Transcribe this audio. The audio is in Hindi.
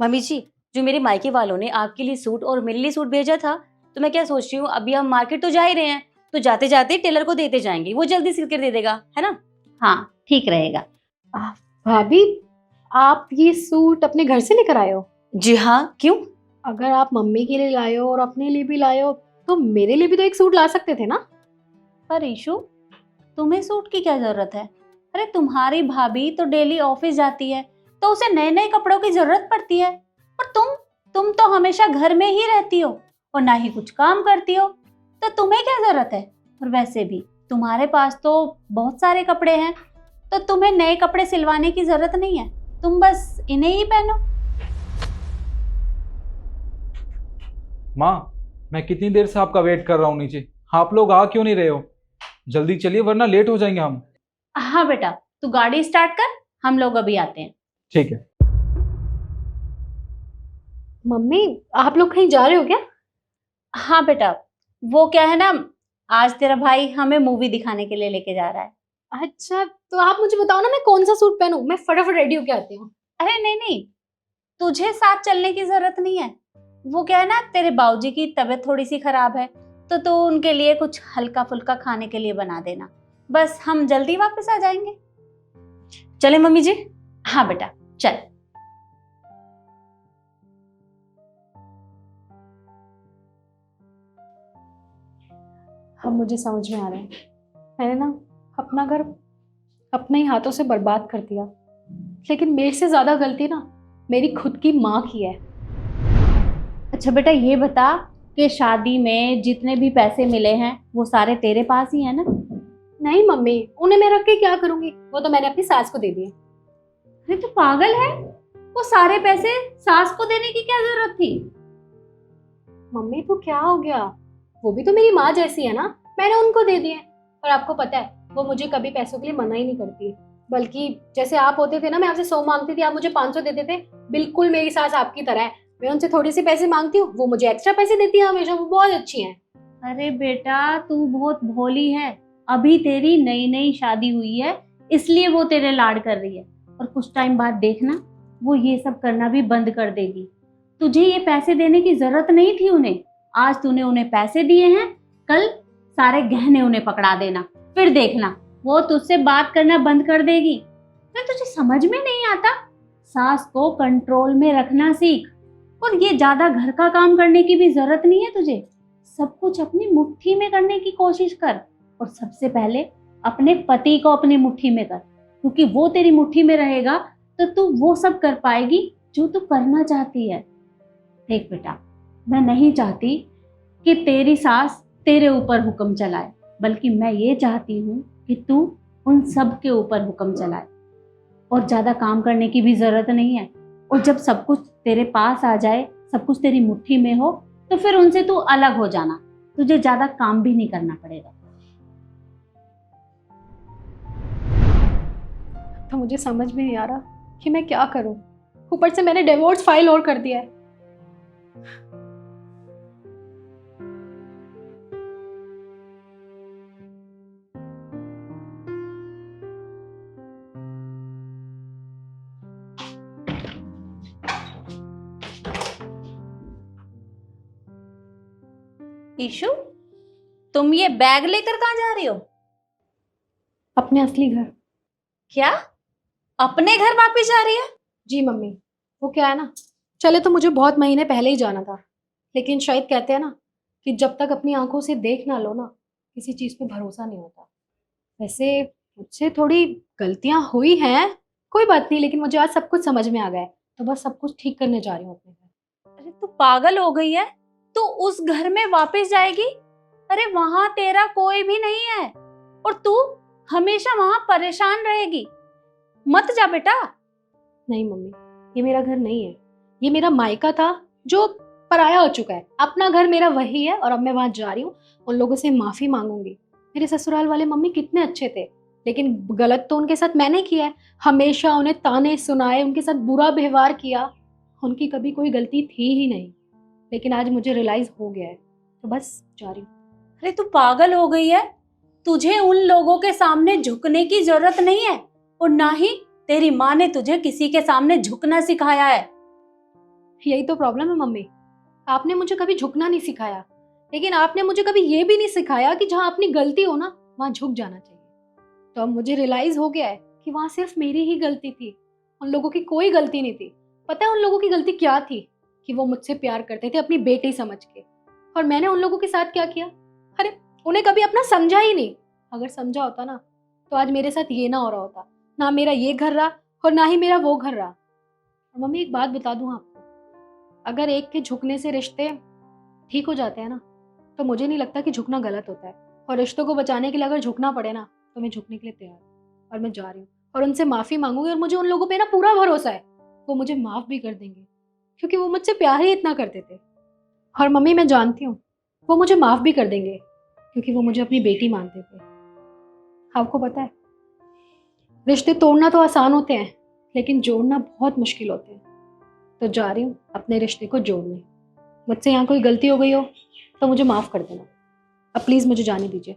मम्मी जी, जो मेरे मायके वालों ने आपके लिए सूट और मेरे लिए सूट भेजा था, तो मैं क्या सोच रही हूँ, अभी हम मार्केट तो जा ही रहे हैं, तो जाते जाते टेलर को देते जाएंगे, वो जल्दी सिल कर दे देगा, है ना। हाँ, ठीक रहेगा। भाभी, आप ये सूट अपने घर से लेकर आए हो? जी हाँ, क्यों? अगर आप मम्मी के लिए लाए हो और अपने लिए भी लाए हो तो मेरे लिए भी तो एक सूट ला सकते थे ना। पर ईशु, तुम्हें सूट की क्या जरूरत है? अरे तुम्हारी भाभी तो डेली ऑफिस जाती है, तो उसे नए नए कपड़ों की जरूरत पड़ती है। और तुम तो हमेशा घर में ही रहती हो और ना ही कुछ काम करती हो, तो तुम्हें क्या जरूरत है? और वैसे भी तुम्हारे पास तो बहुत सारे कपड़े हैं, तो तुम्हें नए कपड़े सिलवाने की जरूरत नहीं है, तुम बस इन्हें ही पहनो। माँ, मैं कितनी देर से आपका वेट कर रहा हूँ नीचे। आप लोग आ क्यों नहीं रहे हो? जल्दी चलिए वरना लेट हो जाएंगे हम। हाँ बेटा, तू गाड़ी स्टार्ट कर, हम लोग अभी आते हैं। ठीक है। मम्मी, आप लोग कहीं जा रहे हो क्या? हाँ बेटा, वो क्या है ना, आज तेरा भाई हमें मूवी दिखाने के लिए लेके जा रहा है। अच्छा, तो आप मुझे बताओ ना, मैं कौन सा सूट पहनूं? मैं फटाफट रेडी होके आती हूँ। अरे नहीं नहीं, तुझे साथ चलने की जरूरत नहीं है। वो क्या है ना, तेरे बाबूजी की तबीयत थोड़ी सी खराब है, तो तू उनके लिए कुछ हल्का फुल्का खाने के लिए बना देना, बस हम जल्दी वापस आ जाएंगे। चले मम्मी जी? हाँ बेटा, चल। अब मुझे समझ में आ रहा है, मैंने ना अपना घर अपने ही हाथों से बर्बाद कर दिया। लेकिन मेरे से ज्यादा गलती ना मेरी खुद की माँ की है। अच्छा बेटा, ये बता कि शादी में जितने भी पैसे मिले हैं वो सारे तेरे पास ही है ना? नहीं मम्मी, उन्हें मैं रख के क्या करूंगी? वो तो मैंने अपनी सास को दे दिए। अरे तू पागल है, वो सारे पैसे सास को देने की क्या जरूरत थी? मम्मी तो क्या हो गया, वो भी तो मेरी माँ जैसी है ना, मैंने उनको दे दिए। और आपको पता है, वो मुझे कभी पैसों के लिए मना ही नहीं करती। बल्कि जैसे आप होते थे ना, मैं आपसे 100 मांगती थी, आप मुझे 500 देते थे। बिल्कुल मेरी सास आपकी तरह है, मैं उनसे थोड़ी सी पैसे मांगती हूँ, वो मुझे एक्स्ट्रा पैसे देती है हमेशा। वो बहुत अच्छी है। अरे बेटा, तू बहुत भोली है, अभी तेरी नई नई शादी हुई है, इसलिए वो तेरे लाड कर रही है, और कुछ टाइम बाद देखना वो ये सब करना भी बंद कर देगी। तुझे ये पैसे देने की जरूरत नहीं थी उन्हें, आज तूने उन्हें पैसे दिए हैं, कल सारे गहने उन्हें पकड़ा देना, फिर देखना वो तुझसे बात करना बंद कर देगी। तो तुझे समझ में नहीं आता? सास को कंट्रोल में रखना सीख, और ये ज्यादा घर का काम करने की भी जरूरत नहीं है तुझे, सब कुछ अपनी मुट्ठी में करने की कोशिश कर, और सबसे पहले अपने पति को अपनी मुट्ठी में कर, क्योंकि वो तेरी मुट्ठी में रहेगा तो तू वो सब कर पाएगी जो तू करना चाहती है। देख बेटा, मैं नहीं चाहती कि तेरी सास तेरे ऊपर हुक्म चलाए, बल्कि मैं ये चाहती हूँ कि तू उन सब के ऊपर हुक्म चलाए, और ज्यादा काम करने की भी जरूरत नहीं है। और जब सब कुछ तेरे पास आ जाए, सब कुछ तेरी मुट्ठी में हो, तो फिर उनसे तू अलग हो जाना, तुझे ज्यादा काम भी नहीं करना पड़ेगा। तो मुझे समझ में नहीं आ रहा कि मैं क्या करूं। ऊपर से मैंने डिवोर्स फाइल और कर दिया है। ईशु, तुम ये बैग लेकर कहाँ जा रही हो? अपने असली घर। क्या? अपने घर वापस जा रही है? जी मम्मी, वो क्या है ना, चले तो मुझे बहुत महीने पहले ही जाना था, लेकिन शायद कहते हैं ना कि जब तक अपनी आंखों से देख ना लो ना, किसी चीज़ पे भरोसा नहीं होता। वैसे मुझसे थोड़ी गलतियां हुई हैं, कोई बात नहीं, लेकिन मुझे आज सब कुछ समझ में आ गया है, तो बस सब कुछ ठीक करने जा रही हूँ अपने घर। अरे तू पागल हो गई है, तू उस घर में वापस जाएगी? अरे वहां तेरा कोई भी नहीं है, और तू हमेशा वहां परेशान रहेगी, मत जा बेटा। नहीं मम्मी, ये मेरा घर नहीं है, ये मेरा मायका था जो पराया हो चुका है। अपना घर मेरा वही है, और अब मैं वहां जा रही हूँ, उन लोगों से माफी मांगूंगी। मेरे ससुराल वाले मम्मी कितने अच्छे थे, लेकिन गलत तो उनके साथ मैंने किया है। हमेशा उन्हें ताने सुनाए, उनके साथ बुरा व्यवहार किया, उनकी कभी कोई गलती थी ही नहीं। लेकिन आज मुझे रियलाइज हो गया है, तो बस जा रही हूँ। अरे तू पागल हो गई है, तुझे उन लोगों के सामने झुकने की जरूरत नहीं है, और ना ही तेरी माँ ने तुझे किसी के सामने झुकना सिखाया है। यही तो प्रॉब्लम है मम्मी। आपने मुझे कभी झुकना नहीं सिखाया, लेकिन आपने मुझे कभी ये भी नहीं सिखाया कि जहाँ अपनी गलती हो ना वहां झुक जाना चाहिए। तो अब मुझे रियलाइज हो गया है कि वहां सिर्फ मेरी ही गलती थी, उन लोगों की कोई गलती नहीं थी। पता है उन लोगों की गलती क्या थी? कि वो मुझसे प्यार करते थे अपनी बेटी समझ के, और मैंने उन लोगों के साथ क्या किया? अरे उन्हें कभी अपना समझा ही नहीं। अगर समझा होता ना तो आज मेरे साथ ये ना हो रहा होता, ना मेरा ये घर रहा और ना ही मेरा वो घर रहा। और मम्मी एक बात बता दूं आपको, अगर एक के झुकने से रिश्ते ठीक हो जाते हैं ना, तो मुझे नहीं लगता कि झुकना गलत होता है। और रिश्तों को बचाने के लिए अगर झुकना पड़े ना तो मैं झुकने के लिए तैयार हूँ, और मैं जा रही हूँ और उनसे माफी मांगूंगी। और मुझे उन लोगों पे ना पूरा भरोसा है, वो मुझे माफ भी कर देंगे, क्योंकि वो मुझसे प्यार ही इतना करते थे। और मम्मी मैं जानती हूँ वो मुझे माफ भी कर देंगे, क्योंकि वो मुझे अपनी बेटी मानते थे। आपको पता है, रिश्ते तोड़ना तो आसान होते हैं, लेकिन जोड़ना बहुत मुश्किल होते हैं। तो जा रही हूँ अपने रिश्ते को जोड़ने। मुझसे यहाँ कोई गलती हो गई हो तो मुझे माफ कर देना। अब प्लीज मुझे जाने दीजिए।